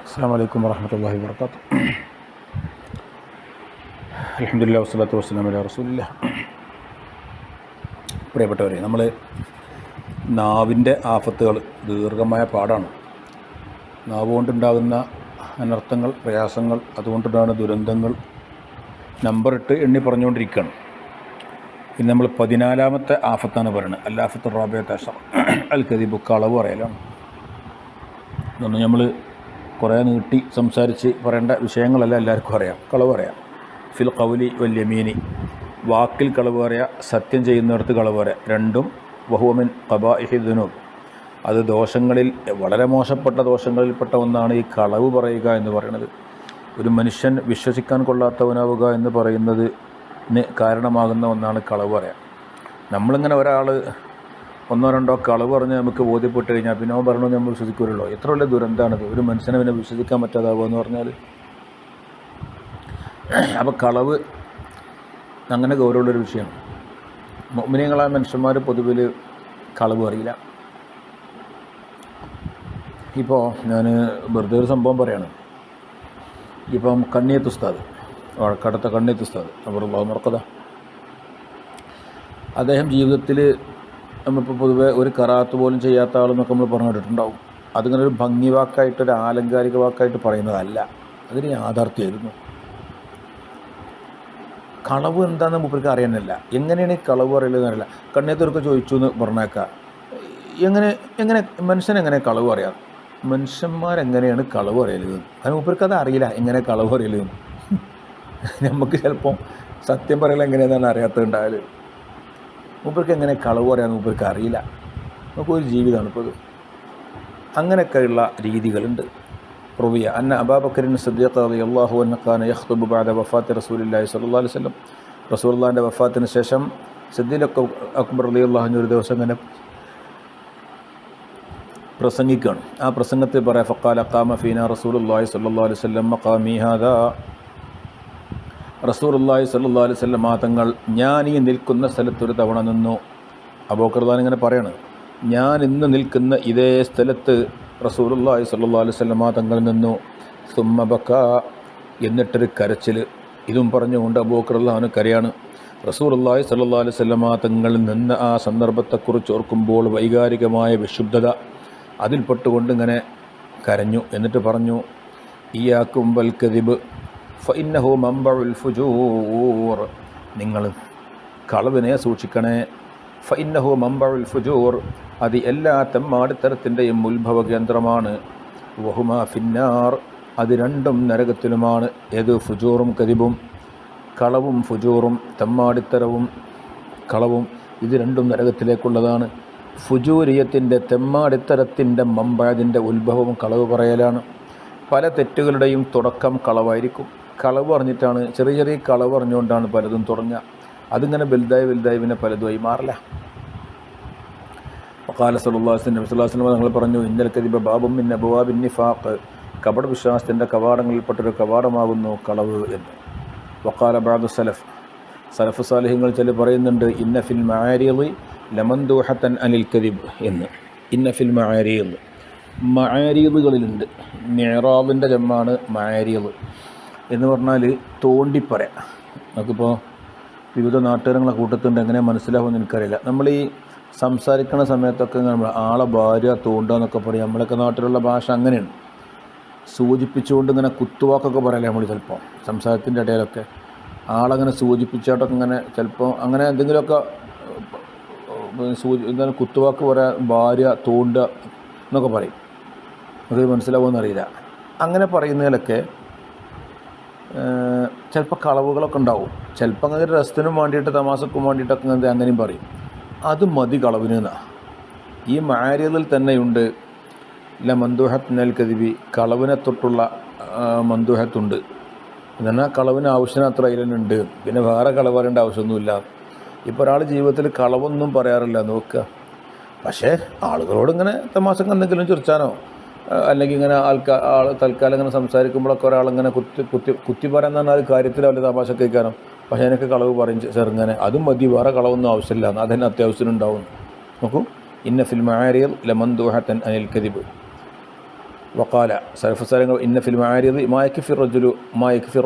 അസ്സലാമു അലൈക്കും വറഹ്മത്തുള്ളാഹി വബറകാതുഹു. അൽഹംദുലില്ലാഹി വസ്സലാത്തു വസ്സലാമു അലാ റസൂലില്ലാഹ്. പ്രിയപ്പെട്ടവരെ, നമ്മൾ നാവിൻ്റെ ആഫത്തുകൾ ദീർഘമായ പാടാണ്. നാവ് കൊണ്ടുണ്ടാകുന്ന അനർത്ഥങ്ങൾ, പ്രയാസങ്ങൾ, അതുകൊണ്ടുണ്ടാകുന്ന ദുരന്തങ്ങൾ നമ്പറിട്ട് എണ്ണി പറഞ്ഞുകൊണ്ടിരിക്കുകയാണ്. ഇന്ന് നമ്മൾ 14ാമത്തെ ആഫത്താണ് പറയുന്നത്. അൽ ആഫത്തു റാബിഅത്ത് അശറ അൽ കദിബ്, കളവ് പറയലാണ്. ഇതൊന്നും നമ്മൾ കുറേ നീട്ടി സംസാരിച്ച് പറയേണ്ട വിഷയങ്ങളല്ല, എല്ലാവർക്കും അറിയാം. കളവ് പറയാം. ഫിൽ ഖൗലി വൽ യമീനി, വാക്കിൽ കളവ് പറയാം, സത്യം ചെയ്യുന്നിടത്ത് കളവ് പറയാം. രണ്ടും വഹുവ മിൻ ഖബാഇഹി ദുനൂബ്, അത് ദോഷങ്ങളിൽ, വളരെ മോശപ്പെട്ട ദോഷങ്ങളിൽപ്പെട്ട ഒന്നാണ് ഈ കളവ് പറയുക എന്ന് പറയുന്നത്. ഒരു മനുഷ്യൻ വിശ്വസിക്കാൻ കൊള്ളാത്തവനാവുക എന്ന് പറയുന്നതിന് കാരണമാകുന്ന ഒന്നാണ് കളവ് പറയാം. നമ്മളിങ്ങനെ ഒരാൾ ഒന്നോ രണ്ടോ കളവ് പറഞ്ഞ് നമുക്ക് ബോധ്യപ്പെട്ട് കഴിഞ്ഞാൽ പിന്നെ പറയണമെന്ന് നമ്മൾ വിശ്വസിക്കുമല്ലോ. എത്ര വലിയ ദുരന്തമാണിത്, ഒരു മനുഷ്യനെ പിന്നെ വിശ്വസിക്കാൻ പറ്റാതാവുക എന്ന് പറഞ്ഞാൽ. അപ്പോൾ കളവ് അങ്ങനെ ഗൗരവമുള്ളൊരു വിഷയമാണ്. മുഅ്മിനീങ്ങളായ മനുഷ്യന്മാർ പൊതുവിൽ കളവ് അറിയില്ല. ഇപ്പോൾ ഞാൻ വെറുതെ ഒരു സംഭവം പറയാണ്. ഇപ്പം കണ്ണിയത്ത് ഉസ്താദ്, കടുത്ത കണ്ണിയത്ത് ഉസ്താദ് അബറുല്ലാഹു മർക്കദ, അദ്ദേഹം ജീവിതത്തിൽ നമ്മളിപ്പോൾ പൊതുവെ ഒരു കറാത്ത് പോലും ചെയ്യാത്ത ആളെന്നൊക്കെ നമ്മൾ പറഞ്ഞു കേട്ടിട്ടുണ്ടാവും. അതിങ്ങനെ ഒരു ഭംഗി വാക്കായിട്ട്, ഒരു ആലങ്കാരിക വാക്കായിട്ട് പറയുന്നതല്ല, അതൊരു യാഥാർത്ഥ്യമായിരുന്നു. കളവ് എന്താണെന്ന് മൂപ്പർക്ക് അറിയാനല്ല. എങ്ങനെയാണ് ഈ കളവ് പറയുന്നത് അറിയില്ല. കണ്ണിയത്തൊക്കെ ചോദിച്ചു എന്ന് പറഞ്ഞേക്കാം, എങ്ങനെ മനുഷ്യനെങ്ങനെ കളവ് അറിയാം, മനുഷ്യന്മാരെങ്ങനെയാണ് കളവ് അറിയല്? അത് മൂപ്പർക്ക് അത് അറിയില്ല, എങ്ങനെ കളവ് അറിയല്. നമുക്ക് ചിലപ്പം സത്യം പറയൽ എങ്ങനെയാണെന്നാണ് അറിയാത്തതുണ്ടായാൽ. മൂപ്പർക്ക് എങ്ങനെ കളവ് പറയാമെന്ന് മൂപ്പർക്ക് അറിയില്ല. നമുക്കൊരു ജീവിതമാണ് ഇപ്പോൾ ഇത്. അങ്ങനെയൊക്കെയുള്ള രീതികളുണ്ട്. റവിയ അന്ന അബൂബക്കർ സിദ്ദീഖ് റളിയല്ലാഹു അൻഹു കാന യഖ്തുബു ബഅദ വഫാത്തി റസൂലില്ലാഹി സ്വല്ലല്ലാഹു അലൈഹി വസല്ലം, റസൂലുള്ളാഹിൻ്റെ വഫാത്തിന് ശേഷം സിദ്ദീഖ് അക്ബർ റളിയല്ലാഹു അൻഹു ഒരു ദിവസം ഇങ്ങനെ പ്രസംഗിക്കുകയാണ്. ആ പ്രസംഗത്തിൽ പറയാം, ഫഖാല ഖാമ ഫീനാ റസൂലുള്ളാഹി സ്വല്ലല്ലാഹു അലൈഹി വസല്ലം മഖാമി ഹാദാ, റസൂലുള്ളാഹി സ്വല്ലല്ലാഹു അലൈഹി വസല്ലം തങ്ങൾ ഞാൻ ഈ നിൽക്കുന്ന സ്ഥലത്തൊരു തവണ നിന്നു. അബൂബക്കർ ഇങ്ങനെ പറയാണ്, ഞാൻ ഇന്ന് നിൽക്കുന്ന ഇതേ സ്ഥലത്ത് റസൂലുള്ളാഹി സ്വല്ലല്ലാഹു അലൈഹി വസല്ലം തങ്ങൾ നിന്നു. സുമ്മ ബക്കാ, എന്നിട്ടൊരു കരച്ചിൽ. ഇതും പറഞ്ഞുകൊണ്ട് അബൂബക്കർ കരയാണ്. റസൂലുള്ളാഹി സ്വല്ലല്ലാഹു അലൈഹി വസല്ലം തങ്ങൾ നിന്ന ആ സന്ദർഭത്തെക്കുറിച്ച് ഓർക്കുമ്പോൾ വൈകാരികമായ വിശുദ്ധത അതിൽപ്പെട്ടുകൊണ്ട് ഇങ്ങനെ കരഞ്ഞു. എന്നിട്ട് പറഞ്ഞു, ഇയ്യാക്കും വൽ കദിബ് ഫഇന്നഹു മംബഉൽ ഫുജൂർ, നിങ്ങൾ കളവിനെ സൂക്ഷിക്കണേ. ഫഇന്നഹു മംബഉൽ ഫുജൂർ, അത് എല്ലാ തെമ്മാടിത്തരത്തിൻ്റെയും ഉത്ഭവ കേന്ദ്രമാണ്. വഹുമാ ഫിന്നാർ, അത് രണ്ടും നരകത്തിലുമാണ്. ഏത്? ഫുജൂറും കദിബും, കളവും ഫുജൂറും, തെമ്മാടിത്തരവും കളവും, ഇത് രണ്ടും നരകത്തിലേക്കുള്ളതാണ്. ഫുജൂരിയത്തിൻ്റെ, തെമ്മാടിത്തരത്തിൻ്റെ മമ്പഴതിൻ്റെ ഉത്ഭവം കളവ് പറയലാണ്. പല തെറ്റുകളുടെയും തുടക്കം കളവായിരിക്കും. കളവ് പറഞ്ഞിട്ടാണ്, ചെറിയ ചെറിയ കളവ് പറഞ്ഞുകൊണ്ടാണ് പലതും തുടങ്ങുക. അതിങ്ങനെ വലുതായി പിന്നെ പലതുമായി മാറില്ല. വഖാല സല്ലല്ലാഹു അലൈഹി വസല്ലം തങ്ങൾ പറഞ്ഞു, ഇന്നൽ കദിബ ബാബും മിൻ അബ്വാബിൻ നിഫാഖ്, കപട വിശ്വാസത്തിൻ്റെ കവാടങ്ങളിൽപ്പെട്ടൊരു കവാടമാകുന്നു കളവ് എന്ന്. വഖാല ബഅദു സലഫ് സാലിഹ്യങ്ങൾ ചില പറയുന്നുണ്ട്, ഇന്ന ഫിൽ മആരിദി ലമൻദൂഹത്തൻ അനിൽ കദിബ് എന്ന്. ഇന്ന ഫിൽ മആരിദ്, മആരീദുകളിലുണ്ട്. മിഅ്റാബിൻ്റെ ജമ്മാണ് മആരീദ് എന്ന് പറഞ്ഞാൽ തോണ്ടിപ്പറയാം. നമുക്കിപ്പോൾ വിവിധ നാട്ടുകാരങ്ങളെ കൂട്ടത്തുണ്ട്, എങ്ങനെ മനസ്സിലാവുമെന്ന് എനിക്കറിയില്ല. നമ്മൾ ഈ സംസാരിക്കുന്ന സമയത്തൊക്കെ നമ്മൾ ആളെ ഭാര്യ തോണ്ടുക എന്നൊക്കെ പറയും. നമ്മളൊക്കെ നാട്ടിലുള്ള ഭാഷ അങ്ങനെയാണ്. സൂചിപ്പിച്ചുകൊണ്ട് ഇങ്ങനെ കുത്തുവാക്കൊക്കെ പറയല്ലേ നമ്മൾ ചിലപ്പോൾ സംസാരത്തിൻ്റെ ഇടയിലൊക്കെ. ആളങ്ങനെ സൂചിപ്പിച്ചായിട്ടൊക്കെ ഇങ്ങനെ ചിലപ്പോൾ അങ്ങനെ എന്തെങ്കിലുമൊക്കെ എന്താണ് കുത്തുവാക്ക് പറയാൻ, ഭാര്യ തോണ്ടുക എന്നൊക്കെ പറയും. അത് മനസ്സിലാവുമെന്നറിയില്ല. അങ്ങനെ പറയുന്നതിലൊക്കെ ചിലപ്പോൾ കളവുകളൊക്കെ ഉണ്ടാവും. ചിലപ്പോൾ അങ്ങനെ രസത്തിനും വേണ്ടിയിട്ട്, തമാശക്കും വേണ്ടിയിട്ടൊക്കെ അങ്ങനെയും പറയും. അത് മതി കളവിന് എന്നാണ്. ഈ മആരിദിൽ തന്നെയുണ്ട് മന്ദൂഹത്ത് നൽ കദിബി, കളവിനെ തൊട്ടുള്ള മന്ദൂഹത്തുണ്ട്. എന്നാൽ കളവിന് ആവശ്യം അത്ര അതിലുണ്ട്, പിന്നെ വേറെ കളവ് പറയേണ്ട ആവശ്യമൊന്നുമില്ല. ഇപ്പോൾ ഒരാൾ ജീവിതത്തിൽ കളവൊന്നും പറയാറില്ല നോക്കുക. പക്ഷേ ആളുകളോട് ഇങ്ങനെ തമാശക്ക് എന്തെങ്കിലും ചിരിച്ചാനോ അല്ലെങ്കിൽ ഇങ്ങനെ ആൾ തൽക്കാലം ഇങ്ങനെ സംസാരിക്കുമ്പോഴൊക്കെ ഒരാളിങ്ങനെ കുത്തി പറയാൻ പറഞ്ഞാൽ അത് കാര്യത്തിൽ അവരുടെ തമാശ കേൾക്കാനോ, പക്ഷേ എനിക്ക് കളവ് പറയും ചെറുങ്ങനെ, അതും മതി, വേറെ കളവൊന്നും ആവശ്യമില്ല, അതന്നെ അത്യാവശ്യം ഉണ്ടാവും. നോക്കൂ, ഇന്ന ഫിൽ മആരിദ് ലമൻദൂഹത്തൻ അനിൽ കദിബ്. വക്കാല സലഫുസാരങ്ങൾ ഇന്ന ഫിൽ മാരിദ് മായക്ഫിർ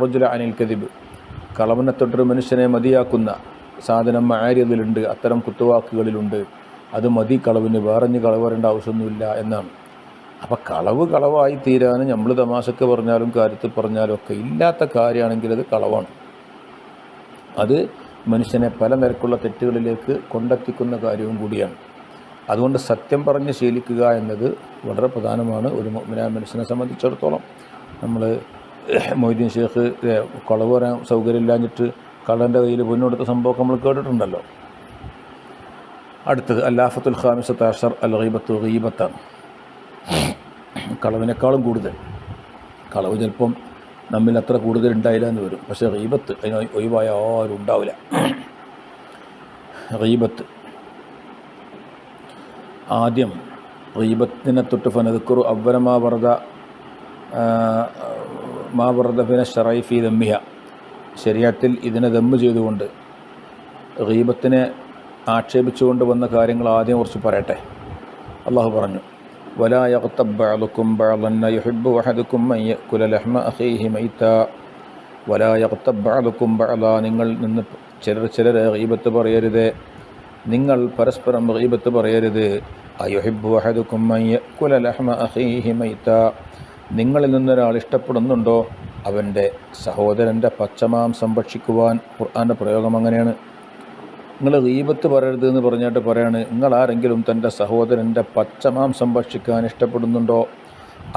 റജുല അനിൽ കദിബ്, കളവിനെ തൊട്ടൊരു മനുഷ്യനെ മതിയാക്കുന്ന സാധനം മാരിദിലുണ്ട്, അത്തരം കുത്തുവാക്കുകളിലുണ്ട്. അത് മതി കളവിന്, വേറഞ്ഞ് കളവ് വരേണ്ട ആവശ്യമൊന്നുമില്ല എന്നാണ്. അപ്പം കളവായി തീരാൻ നമ്മൾ തമാശക്ക് പറഞ്ഞാലും കാര്യത്തിൽ പറഞ്ഞാലും ഒക്കെ ഇല്ലാത്ത കാര്യമാണെങ്കിൽ അത് കളവാണ്. അത് മനുഷ്യനെ പല നിരക്കുള്ള തെറ്റുകളിലേക്ക് കൊണ്ടെത്തിക്കുന്ന കാര്യവും കൂടിയാണ്. അതുകൊണ്ട് സത്യം പറഞ്ഞ് ശീലിക്കുക എന്നത് വളരെ പ്രധാനമാണ് ഒരു മുഅ്മിനായ മനുഷ്യനെ സംബന്ധിച്ചിടത്തോളം. നമ്മൾ മൊയ്തീൻ ഷേഖ് കളവ് പറയാൻ സൗകര്യമില്ലാഞ്ഞിട്ട് കള്ളൻ്റെ കയ്യിൽ പൊന്നെടുത്ത സംഭവമൊക്കെ നമ്മൾ കേട്ടിട്ടുണ്ടല്ലോ. അടുത്തത് അല്ലാഫത്തുൽ ഖാമിസത്ത് അഷർ അൽ ഗീബത്ത്, ഗീബത്താണ്. കളവിനേക്കാളും കൂടുതൽ. കളവ് ചിലപ്പം നമ്മിൽ അത്ര കൂടുതൽ ഉണ്ടായില്ല എന്ന് വരും, പക്ഷേ ഗീബത്ത് അതിന് ഒഴിവായ ആരും ഉണ്ടാവില്ല. ഗീബത്ത് ആദ്യം ഗീബത്തിനെ തൊട്ട് ഫനദ്കുറു അവ്വല മാ വറദ ഫിന ശറഈ ഫീ ദമ്മിഹ, ശരീഅത്തിൽ ഇതിനെ ദമ്മ് ചെയ്തുകൊണ്ട് ഗീബത്തിനെ ആക്ഷേപിച്ചുകൊണ്ട് വന്ന കാര്യങ്ങൾ ആദ്യം കുറച്ച് പറയട്ടെ. അള്ളാഹു പറഞ്ഞു, വലാ യഗ്തബ് ബഅദുകും ബഅദൻ യുഹിബ്ബു അഹദുകും അൻ യഅകുല ലഹ്മ അഖീഹി മൈതാ വലാ യഗ്തബ് ബഅദുകും ബഅദാ, നിങ്ങൾ നിന്ന് ചിലരെ ഗീബത്ത് പറയരുത്, നിങ്ങൾ പരസ്പരം ഗീബത്ത് പറയരുത്. അയുഹിബ്ബു അഹദുകും അൻ യഅകുല ലഹ്മ അഖീഹി മൈതാ, നിങ്ങളിൽ നിന്നൊരാൾ ഇഷ്ടപ്പെടുന്നുണ്ടോ അവൻ്റെ സഹോദരൻ്റെ പച്ചമാംസം ഭക്ഷിക്കുവാൻ? ഖുർആൻ്റെ പ്രയോഗം അങ്ങനെയാണ്. നിങ്ങൾ ഗീബത്ത് പറയരുത് എന്ന് പറഞ്ഞിട്ട് പറയാണ്, നിങ്ങളാരെങ്കിലും തൻ്റെ സഹോദരൻ്റെ പച്ചമാംസം ഭക്ഷിക്കാൻ ഇഷ്ടപ്പെടുന്നുണ്ടോ?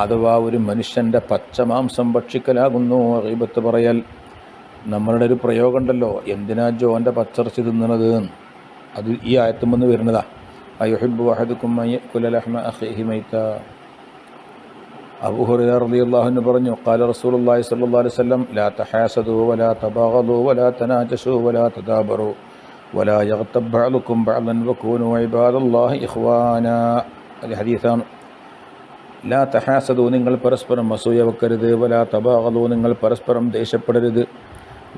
അഥവാ ഒരു മനുഷ്യൻ്റെ പച്ചമാംസം ഭക്ഷിക്കലാകുന്നു ഗീബത്ത് പറയൽ. നമ്മളുടെ ഒരു പ്രയോഗം ഉണ്ടല്ലോ, എന്തിനാ ജോൻ്റെ പച്ചിറച്ചി തിന്നണത്, അത് ഈ ആയത്തും വന്ന് വരുന്നതാ. അയുഹിബ്ബു അഹദുകും അൻ യഅകുല ലഹ്മ അഖീഹി മൈതാ. അബൂ ഹുറൈറ റളിയല്ലാഹു അൻഹു പറഞ്ഞു, ഖാല റസൂലുള്ളാഹി സ്വല്ലല്ലാഹു അലൈഹി വസല്ലം ലാ തഹാസദു വലാ തബാഗദു വലാ തനാജസു വലാ തദാബറു വലാ യഗ്തബ് ബഅദുകും ബഅദൻ വകൂനു ഇബാദല്ലാഹി ഇഖ്വാനാ. അത് ഹദീസാണ്. ലാ തഹാസദു, നിങ്ങൾ പരസ്പരം അസൂയ വെക്കരുത്. വലാ തബാഗദു, നിങ്ങൾ പരസ്പരം ദേഷ്യപ്പെടരുത്.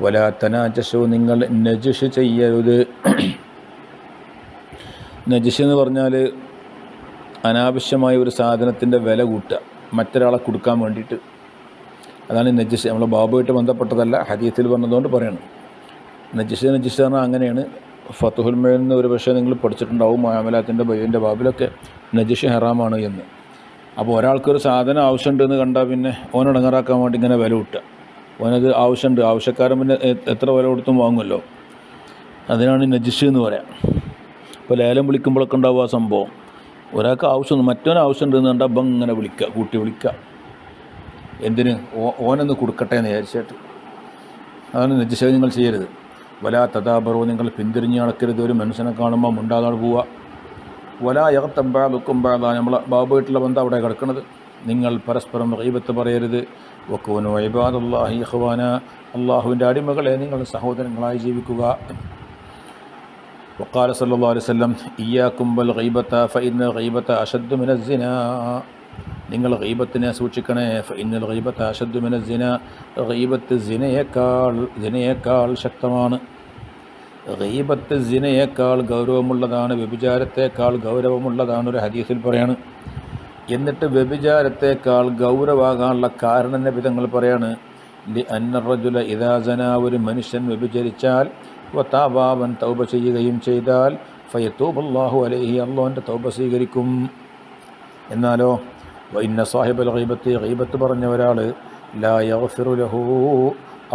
വലാ തനാജസു, നിങ്ങൾ നജിഷ് ചെയ്യരുത്. നജിഷ് എന്ന് പറഞ്ഞാൽ അനാവശ്യമായ ഒരു സാധനത്തിൻ്റെ വില കൂട്ടുക, മറ്റൊരാളെ കൊടുക്കാൻ വേണ്ടിയിട്ട്. അതാണ് നജിഷ്. നമ്മൾ ബാബുമായിട്ട് ബന്ധപ്പെട്ടതല്ല, ഹദീസിൽ പറഞ്ഞതുകൊണ്ട് പറയണം. നജിഷ് പറഞ്ഞാൽ അങ്ങനെയാണ്. ഫതുഹുൽ മുഈനിൽ നിന്ന് ഒരു പക്ഷേ നിങ്ങൾ പഠിച്ചിട്ടുണ്ടാവും, മുആമലാത്തിൻ്റെ ബൈഇൻ്റെ ബാബിലൊക്കെ നജിഷ് ഹറാമാണ് എന്ന്. അപ്പോൾ ഒരാൾക്കൊരു സാധനം ആവശ്യമുണ്ടെന്ന് കണ്ടാൽ പിന്നെ ഓനടങ്ങാറാക്കാൻ വേണ്ടി ഇങ്ങനെ വില കൂട്ടുക. ഓനത് ആവശ്യമുണ്ട്, ആവശ്യക്കാരൻ പിന്നെ എത്ര വില കൊടുത്തും വാങ്ങുമല്ലോ. അതിനാണ് നജിഷ് എന്ന് പറയാം. ഇപ്പോൾ ലേലം വിളിക്കുമ്പോഴൊക്കെ ഉണ്ടാവും ആ സംഭവം. ഒരാൾക്ക് ആവശ്യമുണ്ട്, മറ്റോന് ആവശ്യമുണ്ടെന്ന് കണ്ടാൽ അപ്പം ഇങ്ങനെ വിളിക്കുക, കൂട്ടി വിളിക്കുക. എന്തിന്? ഓനൊന്ന് കൊടുക്കട്ടെ എന്ന് വിചാരിച്ചിട്ട്. അതാണ് നജിഷ്. നിങ്ങൾ ചെയ്യരുത്. വലാ തദാബറു, നിങ്ങൾ പിന്തിരിഞ്ഞ് നടക്കരുത്. ഒരു മനുഷ്യനെ കാണുമ്പോൾ മുണ്ടാതാണ് പോവുക. വലാ യഗ്തബ് ബഅദുകും ബഅദാ, നമ്മളെ ബാബുമായിട്ടുള്ള ബന്ധം അവിടെ കിടക്കുന്നത്. നിങ്ങൾ പരസ്പരം ഗീബത്ത് പറയരുത്. വകൂനു ഇബാദല്ലാഹി ഇഖ്വാനാ, അള്ളാഹുവിൻ്റെ അടിമകളെ നിങ്ങൾ സഹോദരങ്ങളായി ജീവിക്കുക. വഖാല സല്ലല്ലാഹു അലൈഹി വസല്ലം ഇയ്യാകും വൽ ഗീബത ഫഇന്ന ഗീബത അശദ്ദു മിനസ് സിനാ, നിങ്ങൾ ഗീബത്തിനെ സൂക്ഷിക്കണേ. ഫഇന്നൽ ഗീബത അശദ്ദു മിനസ് സിനാ, ഗീബത്ത് സിനയേക്കാൾ ശക്തമാണ്. ഗീബത്ത് സിനയേക്കാൾ ഗൗരവമുള്ളതാണ്, വ്യഭിചാരത്തേക്കാൾ ഗൗരവമുള്ളതാണ് ഒരു ഹദീസിൽ പറയാണ്. എന്നിട്ട് വ്യഭിചാരത്തേക്കാൾ ഗൗരവമാകാനുള്ള കാരണം നബി തങ്ങൾ പറയാണ്, ലി അന്ന റജുല ഇദാ സനാ, ഒരു മനുഷ്യൻ വ്യഭിചരിച്ചാൽ വതാബാവൻ തൗബ ചെയ്യുകയും ചെയ്താൽ ഫയതൂബുല്ലാഹു അലൈഹി, അല്ലാഹുവിൻ്റെ തൗബ സ്വീകരിക്കും. എന്നാലോ വഇന്ന സാഹിബൽ ഗീബത്തി, ഗീബത്ത് പറഞ്ഞ ഒരാൾ ലാ യഗ്ഫിറു ലഹു,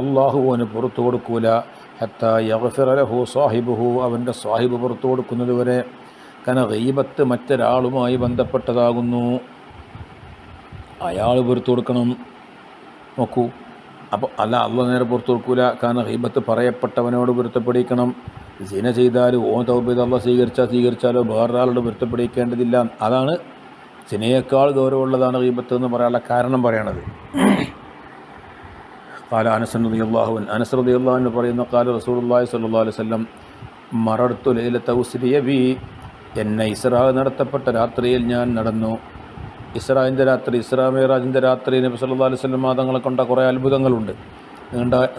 അല്ലാഹുവിന് പുറത്തു കൊടുക്കൂല. ഹത്താ യഗ്ഫിറ ലഹു സാഹിബുഹു, അവൻ്റെ സാഹിബ് പുറത്തു കൊടുക്കുന്നത് വരെ. കാരണം ഗീബത്ത് മറ്റൊരാളുമായി ബന്ധപ്പെട്ടതാകുന്നു, അയാൾ പുറത്തു കൊടുക്കണം. നോക്കൂ, അപ്പോൾ അള്ളാഹ് നേരെ പുറത്തു കൊടുക്കൂല. കാരണം ഗീബത്ത് പറയപ്പെട്ടവനോട് പൊരുത്തപ്പെടിക്കണം. സിന ചെയ്താൽ ഓൻ തൗബ ചെയ്ത് അള്ളാഹ് സ്വീകരിച്ചാലോ വേറൊരാളോട് പൊരുത്തപ്പെടിക്കേണ്ടതില്ല. അതാണ് സിനയേക്കാൾ ഗൗരവമുള്ളതാണ് ഗീബത്ത് എന്ന് പറയാനുള്ള കാരണം പറയണത്. ഖാല അനസ് റളിയല്ലാഹു അൻഹു, അനസ് റളിയല്ലാഹു അൻഹു പറയുന്നു, ഖാല റസൂലുള്ളാഹി സ്വല്ലല്ലാഹു അലൈഹി വസല്ലം മറർതു ലൈലത ഉസ്രിയ ബി, എന്നെ ഇസ്രാ നടത്തപ്പെട്ട രാത്രിയിൽ ഞാൻ നടന്നു. ഇസ്രായിൻ്റെ രാത്രി, ഇസ്രാ മിഅ്റാജിൻ്റെ രാത്രി നബി സല്ലല്ലാഹു അലൈഹി വസല്ലം തങ്ങളെ കൊണ്ട കുറേ അത്ഭുതങ്ങളുണ്ട്.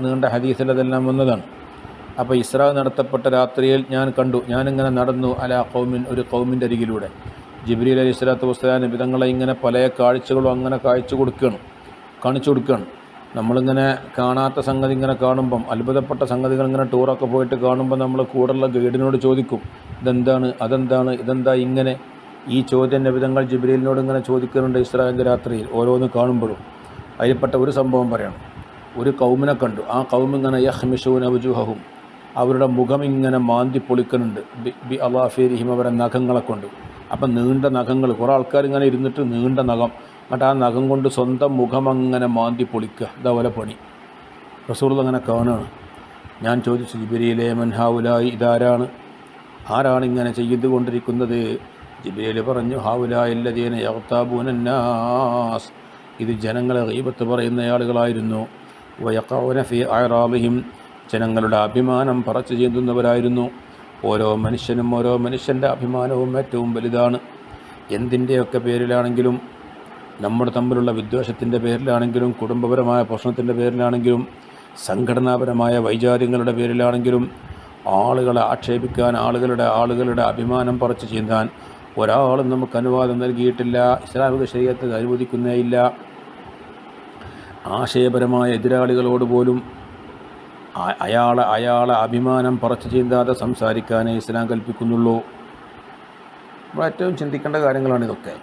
നീണ്ട ഹദീസിൽ അതെല്ലാം വന്നതാണ്. അപ്പോൾ ഇസ്രാ നടത്തപ്പെട്ട രാത്രിയിൽ ഞാൻ കണ്ടു, ഞാനിങ്ങനെ നടന്നു അലാ ഖൗമിൻ, ഒരു ഖൗമിൻ്റെ അരികിലൂടെ. ജിബ്രീൽ അലൈഹി സ്വലാത്തു വസ്സലാം നബിതങ്ങളെ ഇങ്ങനെ പല കാഴ്ചകളും അങ്ങനെ കാണിച്ചു കൊടുക്കുകയാണ്. നമ്മളിങ്ങനെ കാണാത്ത സംഗതി ഇങ്ങനെ കാണുമ്പം, അത്ഭുതപ്പെട്ട സംഗതികൾ ഇങ്ങനെ ടൂറൊക്കെ പോയിട്ട് കാണുമ്പോൾ നമ്മൾ കൂടെയുള്ള ഗൈഡിനോട് ചോദിക്കും, ഇതെന്താണ്, അതെന്താണ്, ഇതെന്താ ഇങ്ങനെ. ഈ ചോദ്യം നബിതങ്ങൾ ജിബ്രീലിനോട് ഇങ്ങനെ ചോദിക്കുന്നുണ്ട് ഇസ്രായേലിൻ്റെ രാത്രിയിൽ ഓരോന്ന് കാണുമ്പോഴും. അതിൽപ്പെട്ട ഒരു സംഭവം പറയണം. ഒരു കൗമിനെ കണ്ടു. ആ കൗമിങ്ങനെ യഹ്മിഷൂന വജൂഹഹും, അവരുടെ മുഖം ഇങ്ങനെ മാന്തി പൊളിക്കുന്നുണ്ട്. ബി അലാഫിരിഹിം, അവരുടെ നഖങ്ങളെ കൊണ്ട്. അപ്പം നീണ്ട നഖങ്ങൾ, കുറേ ആൾക്കാർ ഇങ്ങനെ ഇരുന്നിട്ട് നീണ്ട നഖം, എന്നിട്ട് ആ നഖം കൊണ്ട് സ്വന്തം മുഖം അങ്ങനെ മാന്തി പൊളിക്കുക. ഇതേപോലെ പണി റസൂൽ അങ്ങനെ കാണുകയാണ്. ഞാൻ ചോദിച്ചു, ജിബ്രീലേ മൻ ഹൗലായി, ആരാണ് ഇങ്ങനെ ചെയ്തു കൊണ്ടിരിക്കുന്നത്? ജിബ്രീൽ പറഞ്ഞു, ഹൗലായി അല്ലദീന യഗ്താബൂന നാസ്, ഇത് ജനങ്ങളെ ഗീബത്ത് പറയുന്ന ആളുകളായിരുന്നു. വയഖഊന ഫീ അഅറാദിഹിം, ജനങ്ങളുടെ അഭിമാനം പറച്ചു ചെയ്യുന്നവരായിരുന്നു. ഓരോ മനുഷ്യൻ്റെ അഭിമാനവും ഏറ്റവും വലുതാണ്. എന്തിൻ്റെയൊക്കെ പേരിലാണെങ്കിലും, നമ്മുടെ തമ്മിലുള്ള വിദ്വേഷത്തിൻ്റെ പേരിലാണെങ്കിലും, കുടുംബപരമായ പ്രശ്നത്തിൻ്റെ പേരിലാണെങ്കിലും, സംഘടനാപരമായ വൈചാര്യങ്ങളുടെ പേരിലാണെങ്കിലും, ആളുകളെ ആക്ഷേപിക്കാൻ, ആളുകളുടെ അഭിമാനം പറിച്ചു ചീന്താൻ ഒരാളും നമുക്ക് അനുവാദം നൽകിയിട്ടില്ല. ഇസ്ലാമിക ശരീഅത്ത് അനുവദിക്കുന്നേയില്ല. ആശയപരമായ എതിരാളികളോട് പോലും അയാളെ അഭിമാനം പറിച്ചു ചീന്താതെ സംസാരിക്കാനേ ഇസ്ലാം കൽപ്പിക്കുന്നുള്ളൂ. നമ്മൾ ഏറ്റവും ചിന്തിക്കേണ്ട കാര്യങ്ങളാണ് ഇതൊക്കെ.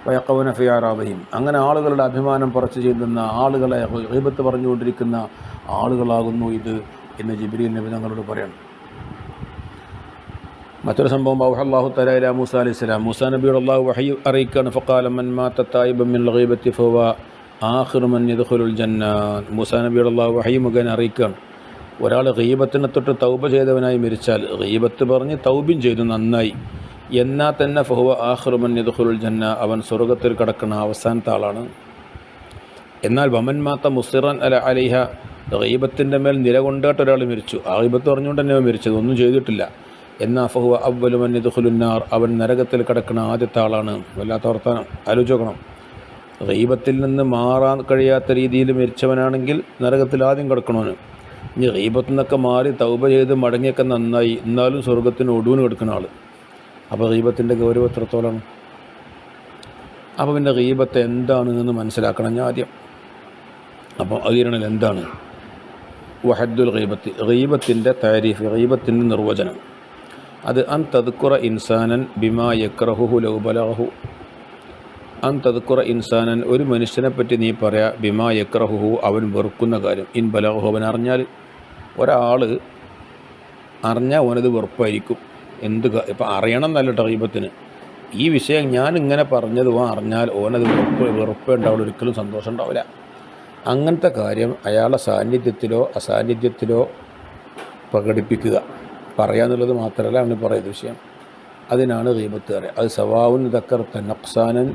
വയഖഊന ഫീ അഅറാദിഹിം, അങ്ങനെ ആളുകളുടെ അഭിമാനം പറിച്ചു ചീന്തുന്ന ആളുകളെ ഗീബത്ത് പറഞ്ഞുകൊണ്ടിരിക്കുന്ന ആളുകളാകുന്നു ഇത് എന്ന് ജിബ്രീൽ നബി തങ്ങളോട് പറയണം. മറ്റൊരു സംഭവം, അല്ലാഹു തആല ഇലാ മൂസ അലൈഹിസ്സലാം, മൂസാ നബിയോട് അല്ലാഹു വഹയി അറിയിക്കുകയാണ്. ഫഖാല മൻ മാത തായിബൻ മിൻ ഗീബത്തി ഫഹുവ ആഖിറു മൻ യദ്ഖുലുൽ ജന്ന. മൂസാ നബിയോട് അല്ലാഹു വഹയി മുഖേന അറിയിക്കുകയാണ്, ഒരാൾ ഗീബത്തിനെ തൊട്ട് തൗബ ചെയ്തവനായി മരിച്ചാൽ, ഗീബത്ത് പറഞ്ഞ് തൗബയും ചെയ്തു നന്നായി, എന്നാൽ തന്നെ ഫഹുവ ആഖിറു മൻ യദ്ഖുലുൽ ജന്ന, അവൻ സ്വർഗ്ഗത്തിൽ കടക്കുന്ന അവസാനത്തെ ആളാണ്. എന്നാൽ വമൻ മാത മുസിറൻ അലൈഹ, ഗീബത്തിൻ്റെ മേൽ നിലകൊണ്ടായിട്ട് ഒരാൾ മരിച്ചു, ആ ഗീബത്ത് പറഞ്ഞുകൊണ്ട് തന്നെ മരിച്ചത്, ഒന്നും ചെയ്തിട്ടില്ല, എന്നാൽ ഫഹുവ അവ്വലു മൻ യദ്ഖുലുൻ നാർ, അവൻ നരകത്തിൽ കടക്കുന്ന ആദ്യത്തെ ആളാണ്. വല്ലാത്ത വർത്താനം, ആലോചിക്കണം. ഗീബത്തിൽ നിന്ന് മാറാൻ കഴിയാത്ത രീതിയിൽ മരിച്ചവനാണെങ്കിൽ നരകത്തിൽ ആദ്യം കിടക്കണവന്. ഇനി ഗീബത്തിൽ നിന്നൊക്കെ മാറി തൗബ ചെയ്ത് മടങ്ങിയൊക്കെ നന്നായി, എന്നാലും സ്വർഗത്തിന് ഒടുവിന് കിടക്കുന്ന ആൾ. അപ്പോൾ ഗീബത്തിൻ്റെ ഗൗരവം എത്രത്തോളമാണ്? അപ്പോൾ പിന്നെ ഗീബത്ത് എന്താണ് എന്ന് മനസ്സിലാക്കണം ഞാൻ ആദ്യം. അപ്പോൾ അതിരണൽ എന്താണ് വഹദ്ദുൽ ഗീബത്ത്? ഗീബത്തിൻ്റെ താരീഫ്, ഗീബത്തിൻ്റെ നിർവചനം, അത് അൻ തദ്കുറ ഇൻസാനൻ ബിമാ യക്റഹുഹു ലൗ ബലഗഹു. അൻ തദ്കുറ ഇൻസാനൻ, ഒരു മനുഷ്യനെ പറ്റി നീ പറയാ, ബിമാ യക്റഹുഹു, അവൻ വെറുക്കുന്ന കാര്യം, ഇൻ ബലഗഹു, അവൻ അറിഞ്ഞാൽ. ഒരാൾ അറിഞ്ഞാൽ ഓനത് വെറുപ്പായിരിക്കും. ഇപ്പം അറിയണം എന്നല്ല ഗീബത്തിന്. ഈ വിഷയം ഞാൻ ഇങ്ങനെ പറഞ്ഞത് അറിഞ്ഞാൽ ഓനത് വെറുപ്പേ ഉണ്ടാവുള്ളൂ, ഒരിക്കലും സന്തോഷം ഉണ്ടാവില്ല. അങ്ങനത്തെ കാര്യം അയാളുടെ സാന്നിധ്യത്തിലോ അസാന്നിധ്യത്തിലോ പ്രകടിപ്പിക്കുക, പറയാന്നുള്ളത് മാത്രമല്ല അവന് പറയുന്ന വിഷയം. അതിനാണ് ഗീബത്ത് പറയുക. അത് സവാവുൻ ദക്കർത്ത നഖ്സാനൻ,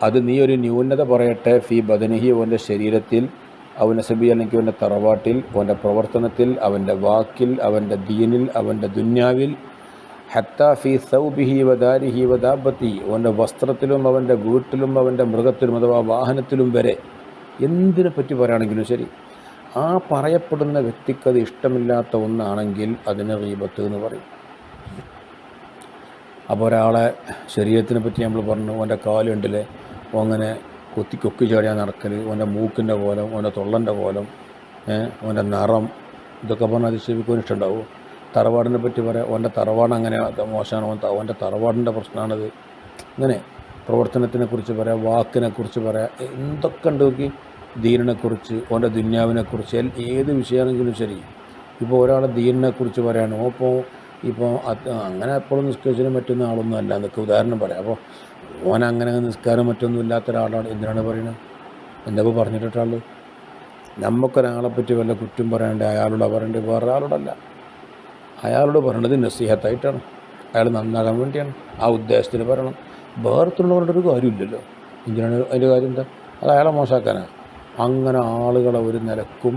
അത് നീ ഒരു ന്യൂനത പറയട്ടെ, ഫി ബദനിഹി, അവൻ്റെ ശരീരത്തിൽ, അവൻ്റെ സബി അല്ലെങ്കിൽ അവൻ്റെ തറവാട്ടിൽ, അവൻ്റെ പ്രവർത്തനത്തിൽ, അവൻ്റെ വാക്കിൽ, അവൻ്റെ ദീനിൽ, അവൻ്റെ ദുന്യാവിൽ, ഹത്താ ഫി സൗബിഹി വദാരിഹി വദാബത്തി, അവൻ്റെ വസ്ത്രത്തിലും അവൻ്റെ വീട്ടിലും അവൻ്റെ മൃഗത്തിലും അഥവാ വാഹനത്തിലും വരെ എന്തിനെ പറ്റി പറയുകയാണെങ്കിലും ശരി, ആ പറയപ്പെടുന്ന വ്യക്തിക്കത് ഇഷ്ടമില്ലാത്ത ഒന്നാണെങ്കിൽ അതിന് ഗീബത്ത് എന്ന് പറയും. അപ്പോൾ ഒരാളെ ശരീരത്തിനെ പറ്റി നമ്മൾ പറഞ്ഞു, അവൻ്റെ കാലുണ്ടല്ലേ, അങ്ങനെ കൊക്കി ചാടിയാൽ നടക്കൽ, അവൻ്റെ മൂക്കിൻ്റെ കോലം, അവൻ്റെ തൊള്ളൻ്റെ കോലം, അവൻ്റെ നിറം, ഇതൊക്കെ പറഞ്ഞാൽ അതിശയിപ്പിക്കാൻ ഇഷ്ടമുണ്ടാവും. തറവാടിനെ പറ്റി പറയാം, അവൻ്റെ തറവാട് അങ്ങനെ മോശമാണ്, അവൻ്റെ തറവാടിൻ്റെ പ്രശ്നമാണത്. ഇങ്ങനെ പ്രവർത്തനത്തിനെക്കുറിച്ച് പറയാം, വാക്കിനെക്കുറിച്ച് പറയാം, എന്തൊക്കെ ഉണ്ട് നോക്കി, ദീനിനെക്കുറിച്ച്, അവൻ്റെ ദുന്യാവിനെക്കുറിച്ച്, ഏത് വിഷയമാണെങ്കിലും ശരി. ഇപ്പോൾ ഒരാളെ ദീനിനെക്കുറിച്ച് പറയാണ്, ഇപ്പോൾ അങ്ങനെ എപ്പോഴും നിസ്കരിച്ചിനും പറ്റുന്ന ആളൊന്നും അല്ല എന്നൊക്കെ ഉദാഹരണം പറയാം. അപ്പോൾ ഓനങ്ങനെ നിസ്കാരം മറ്റൊന്നും ഇല്ലാത്ത ഒരാളാണ്, എന്തിനാണ് പറയുന്നത്? എന്താ പറഞ്ഞിട്ടാൾ? നമുക്കൊരാളെ പറ്റി വല്ല കുറ്റം പറയാണ്ട് അയാളോട് പറയേണ്ടത് വേറെ ആളോടല്ല, അയാളോട് പറയണത് നസീഹത്തായിട്ടാണ്, അയാൾ നന്നാകാൻ വേണ്ടിയാണ്, ആ ഉദ്ദേശത്തിന് പറയണം. വേർത്തുള്ളവരുടെ ഒരു കാര്യമില്ലല്ലോ, എന്തിനാണ് അതിൻ്റെ കാര്യം? എന്താ അത് അയാളെ മോശമാക്കാനാണ്. അങ്ങനെ ആളുകളെ ഒരു നിലക്കും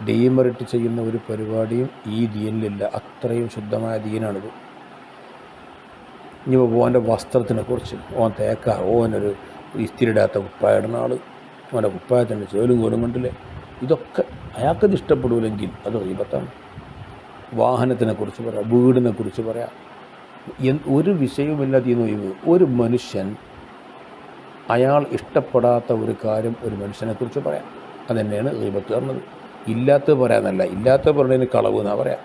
ഡീമെറിറ്റ് ചെയ്യുന്ന ഒരു പരിപാടിയും ഈ ദീനിലില്ല. അത്രയും ശുദ്ധമായ ദീനാണിത്. ഇനി ഓൻ്റെ വസ്ത്രത്തിനെക്കുറിച്ച്, ഓനൊരു ഇസ്തിരിടാത്ത കുപ്പായിടുന്ന ആൾ, ഓൻ്റെ കുപ്പായത്തിൻ്റെ ചേലും കോലും കണ്ടില്ലേ, ഇതൊക്കെ അയാൾക്കത് ഇഷ്ടപ്പെടില്ലെങ്കിൽ അത് ഗീബത്താണ്. വാഹനത്തിനെക്കുറിച്ച് പറയാം, വീടിനെക്കുറിച്ച് പറയാം, ഒരു വിഷയവുമില്ലാതെ ഈ ഒഴിവ്. ഒരു മനുഷ്യൻ അയാൾ ഇഷ്ടപ്പെടാത്ത ഒരു കാര്യം ഒരു മനുഷ്യനെക്കുറിച്ച് പറയാം. അതുതന്നെയാണ് ഗീബത്ത് പറഞ്ഞത്. ഇല്ലാത്തത് പറയാമെന്നല്ല, ഇല്ലാത്ത പറയുന്നതിന് കളവ് എന്നാണ് പറയാം.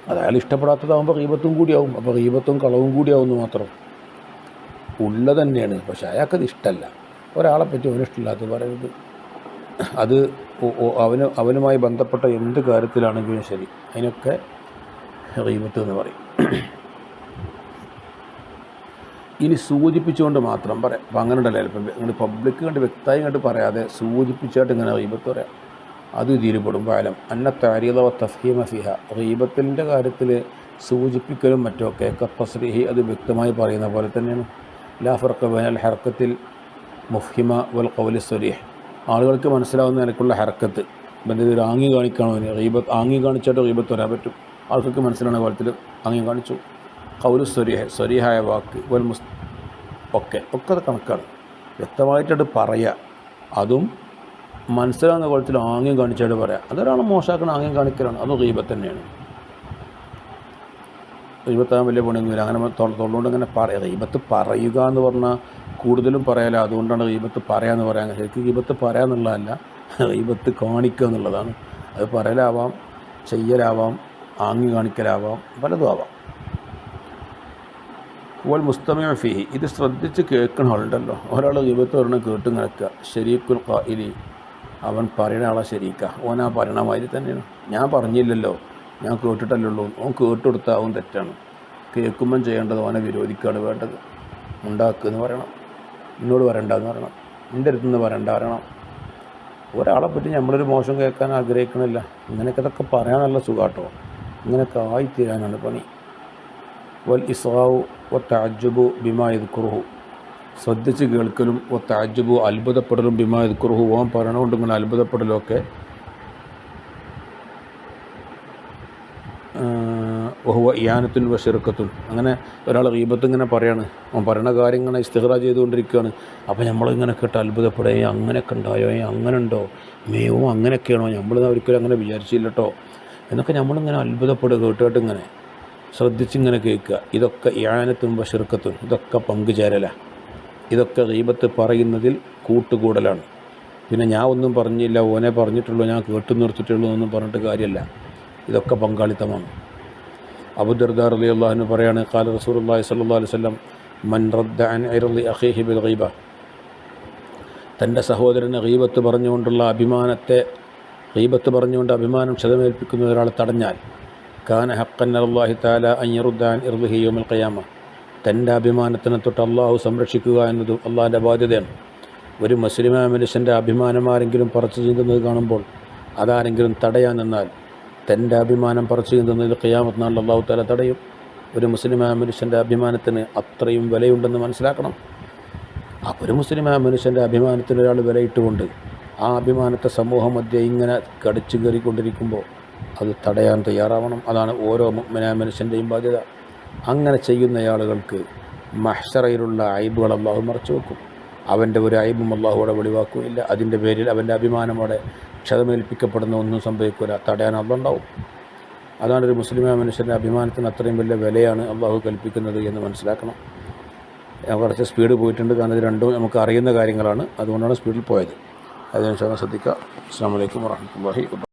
അത് അയാൾ ഇഷ്ടപ്പെടാത്തതാകുമ്പോൾ ഗീബത്തും കൂടിയാവും. അപ്പോൾ ഗീബത്തും കളവും കൂടിയാവുമെന്ന് മാത്രം. ഉള്ളത് തന്നെയാണ്, പക്ഷെ അയാൾക്കത് ഇഷ്ടമല്ല. ഒരാളെ പറ്റി അവന് ഇഷ്ടമില്ലാത്തത് പറയുന്നത്, അത് അവനുമായി ബന്ധപ്പെട്ട എന്ത് കാര്യത്തിലാണെങ്കിലും ശരി, അതിനൊക്കെ ഗീബത്ത് എന്ന് പറയും. ഇനി സൂചിപ്പിച്ചുകൊണ്ട് മാത്രം പറയാം. അപ്പം അങ്ങനെ ഉണ്ടല്ലോ, ഇപ്പം ഇങ്ങനെ പബ്ലിക്ക് കണ്ട് വ്യക്തമായി കണ്ട് പറയാതെ സൂചിപ്പിച്ചായിട്ട് ഇങ്ങനെ ഗീബത്ത് പറയാം. അത് ഇതിൽപ്പെടും. പാലം അന്ന താരീദ വ തഫ്ഹീമ ഫിഹ, ഗീബത്തിൻ്റെ കാര്യത്തിൽ സൂചിപ്പിക്കലും മറ്റുമൊക്കെ തസ്രീഹി, അത് വ്യക്തമായി പറയുന്ന പോലെ തന്നെയാണ്. ലാ ഫർഖ ബൈനൽ ഹർക്കത്തിൽ മുഫ്ഹിമ വൽ ഖൗലി സ്വരീഹ്, ആളുകൾക്ക് മനസ്സിലാവുന്ന നിലക്കുള്ള ഹർക്കത്ത്. ഇപ്പം ഒരു ആംഗ്യം കാണിക്കണോ, ഗീബത്ത് ആംഗ്യം കാണിച്ചായിട്ട് ഗീബത്ത് വരാൻ പറ്റും. ആൾക്കൊക്കെ മനസ്സിലാവുന്ന കോലത്തിൽ ആംഗ്യം കാണിച്ചു. ഖൗലു സ്വരീഹ്, സ്വരീഹായ വാക്ക്, വൽ ഒക്കെ അത് കണക്കാണ്. വ്യക്തമായിട്ടത് പറയുക, അതും മനസ്സിലാവുന്ന കോലത്തിൽ ആംഗ്യം കാണിച്ചായിട്ട് പറയാം. അതൊരാൾ മോശമാക്കുന്ന ആംഗ്യം കാണിക്കലാണ്, അതും ഗീബത്ത് തന്നെയാണ്. ഗീബത്താൻ വലിയ പണിയൊന്നുമില്ല. അങ്ങനെ തൊള്ളുകൊണ്ട് ഇങ്ങനെ പറയുക. ഗീബത്ത് പറയുക എന്ന് പറഞ്ഞാൽ കൂടുതലും പറയാല, അതുകൊണ്ടാണ് ഗീബത്ത് പറയാമെന്ന് പറയാൻ. ശരിക്കും ഗീബത്ത് പറയാമെന്നുള്ളതല്ല, ഗീബത്ത് കാണിക്കുക എന്നുള്ളതാണ്. അത് പറയലാവാം, ചെയ്യലാവാം, ആംഗ്യം കാണിക്കലാവാം, പലതും ആവാം. വൽ മുസ്തമിഉ ഫീഹി, ഇത് ശ്രദ്ധിച്ച് കേൾക്കണ ആളുണ്ടല്ലോ. ഒരാൾ ഗീബത്ത് പറഞ്ഞ് കേട്ട് നിൽക്കുക. ശരീക്കുൽ ഖായിലി, അവൻ പറയുന്ന ആളെ ശരീക്ക, ഓനാ പറയണമാതിരി തന്നെയാണ്. ഞാൻ പറഞ്ഞില്ലല്ലോ, ഞാൻ കേട്ടിട്ടല്ലുള്ളൂ. ഓൻ കേട്ടുകൊടുത്താൽ അവൻ തെറ്റാണ്. കേൾക്കുമ്പം ചെയ്യേണ്ടത് ഓനെ വിരോധിക്കുകയാണ് വേണ്ടത്. ഉണ്ടാക്കുമെന്ന് പറയണം, എന്നോട് വരണ്ടെന്ന് പറയണം, എൻ്റെ അടുത്തുനിന്ന് വരണ്ട പറയണം. ഒരാളെ പറ്റി നമ്മളൊരു മോശം കേൾക്കാൻ ആഗ്രഹിക്കണില്ല. ഇങ്ങനെയൊക്കെ ഇതൊക്കെ പറയാനുള്ള സുഖാട്ടോ. ഇങ്ങനെയൊക്കെ ആയിത്തീരാനാണ് പണി. വൽ ഇസ്റാഉ വ തഅജ്ജുബു ബിമാ യദ്കുറുഹു, ശ്രദ്ധിച്ച് കേൾക്കലും വ തഅജ്ജുബു, അത്ഭുതപ്പെടലും ബിമാ യദ്കുറുഹു, ഓൻ പറയണതുകൊണ്ട് ഇങ്ങനെ അത്ഭുതപ്പെടലൊക്കെ വഹുവ ഇയാനത്തുൻ വ ശിർക്കത്തുൻ. അങ്ങനെ ഒരാൾ ഗീബത്ത് ഇങ്ങനെ പറയാണ്, അവൻ പറയുന്ന കാര്യം ഇങ്ങനെ ഇസ്തിഗ്റാ ചെയ്തുകൊണ്ടിരിക്കുകയാണ്. അപ്പോൾ നമ്മളിങ്ങനെ കേട്ട് അത്ഭുതപ്പെടുക, അങ്ങനെയൊക്കെ ഉണ്ടായോ, അങ്ങനെ ഉണ്ടോ, മേവും അങ്ങനെയൊക്കെയാണോ, നമ്മൾ ഒരിക്കലും അങ്ങനെ വിചാരിച്ചില്ല കേട്ടോ എന്നൊക്കെ നമ്മളിങ്ങനെ അത്ഭുതപ്പെടുക, കേട്ടിട്ട് ഇങ്ങനെ ശ്രദ്ധിച്ചിങ്ങനെ കേൾക്കുക. ഇതൊക്കെ ഇയാനത്തും വ ശിർക്കത്തുൻ, ഇതൊക്കെ പങ്കുചേരല. ഇതൊക്കെ ഗീബത്ത് പറയുന്നതിൽ കൂട്ടുകൂടലാണ്. പിന്നെ ഞാൻ ഒന്നും പറഞ്ഞില്ല, ഓനെ പറഞ്ഞിട്ടുള്ളൂ, ഞാൻ കേട്ടു നിർത്തിയിട്ടുള്ളൂ എന്നൊന്നും പറഞ്ഞിട്ട് കാര്യമല്ല. ഇതൊക്കെ പങ്കാളിത്തമാണ്. അബൂദർദാ റളിയല്ലാഹു അൻഹു പറയാണ്, ഖാല റസൂലുള്ളാഹി സ്വല്ലല്ലാഹു അലൈഹി വസല്ലം, മൻ റദ്ദ അൻ ഇർളി അഖീഹി ബിൽ ഗീബ, തൻ്റെ സഹോദരനെ ഗീബത്ത് പറഞ്ഞുകൊണ്ടുള്ള ഗീബത്ത് പറഞ്ഞുകൊണ്ട് അഭിമാനം ക്ഷതമേൽപ്പിക്കുന്ന ഒരാളെ തടഞ്ഞാൽ, കാന ഹഖ്ഖൻ അലല്ലാഹി തആല അൻ യറുദ്ദ അൻ ഇർളിഹി യൗമൽ ഖിയാമ, തൻ്റെ അഭിമാനത്തിനെ തൊട്ട് അള്ളാഹു സംരക്ഷിക്കുക എന്നതും അള്ളാഹിൻ്റെ ബാധ്യതയാണ്. ഒരു മുസ്ലിമായ മനുഷ്യൻ്റെ അഭിമാനം ആരെങ്കിലും പറിച്ചു ചീന്തുന്നത് കാണുമ്പോൾ അതാരെങ്കിലും തടയാൻ നിന്നാൽ, തൻ്റെ അഭിമാനം പറിച്ചു ചീന്തുന്നതിൽ ഖിയാമത്ത് നാളിൽ അള്ളാഹു തആല തടയും. ഒരു മുസ്ലിമായ മനുഷ്യൻ്റെ അഭിമാനത്തിന് അത്രയും വിലയുണ്ടെന്ന് മനസ്സിലാക്കണം. അപ്പോൾ ഒരു മുസ്ലിമായ മനുഷ്യൻ്റെ അഭിമാനത്തിന് ഒരാൾ വിലയിട്ടുകൊണ്ട് ആ അഭിമാനത്തെ സമൂഹം മധ്യേ ഇങ്ങനെ കടിച്ചു കയറിക്കൊണ്ടിരിക്കുമ്പോൾ അത് തടയാൻ തയ്യാറാവണം. അതാണ് ഓരോ മുഅ്മിനായ മനുഷ്യൻ്റെയും ബാധ്യത. അങ്ങനെ ചെയ്യുന്ന ആളുകൾക്ക് മഹ്ശറയിലുള്ള ഐബുകൾ അള്ളാഹു മറച്ചു വെക്കും. അവൻ്റെ ഒരു ഐബും അള്ളാഹുവിടെ വെളിവാക്കുകയില്ല. അതിൻ്റെ പേരിൽ അവൻ്റെ അഭിമാനമോടെ ക്ഷതമേൽപ്പിക്കപ്പെടുന്ന ഒന്നും സംഭവിക്കില്ല. തടയാൻ അള്ളാഹുണ്ടാവും. അതാണ് ഒരു മുസ്ലിമായ മനുഷ്യൻ്റെ അഭിമാനത്തിന് അത്രയും വലിയ വിലയാണ് അള്ളാഹു കൽപ്പിക്കുന്നത് എന്ന് മനസ്സിലാക്കണം. കുറച്ച് സ്പീഡ് പോയിട്ടുണ്ട്, കാരണം ഇത് രണ്ടും നമുക്ക് അറിയുന്ന കാര്യങ്ങളാണ്, അതുകൊണ്ടാണ് സ്പീഡിൽ പോയത്. അതിന് ശ്രദ്ധിക്കുക. അസ്സലാമു അലൈക്കും വറഹ്മത്തുള്ളാഹി വബറകാതുഹു.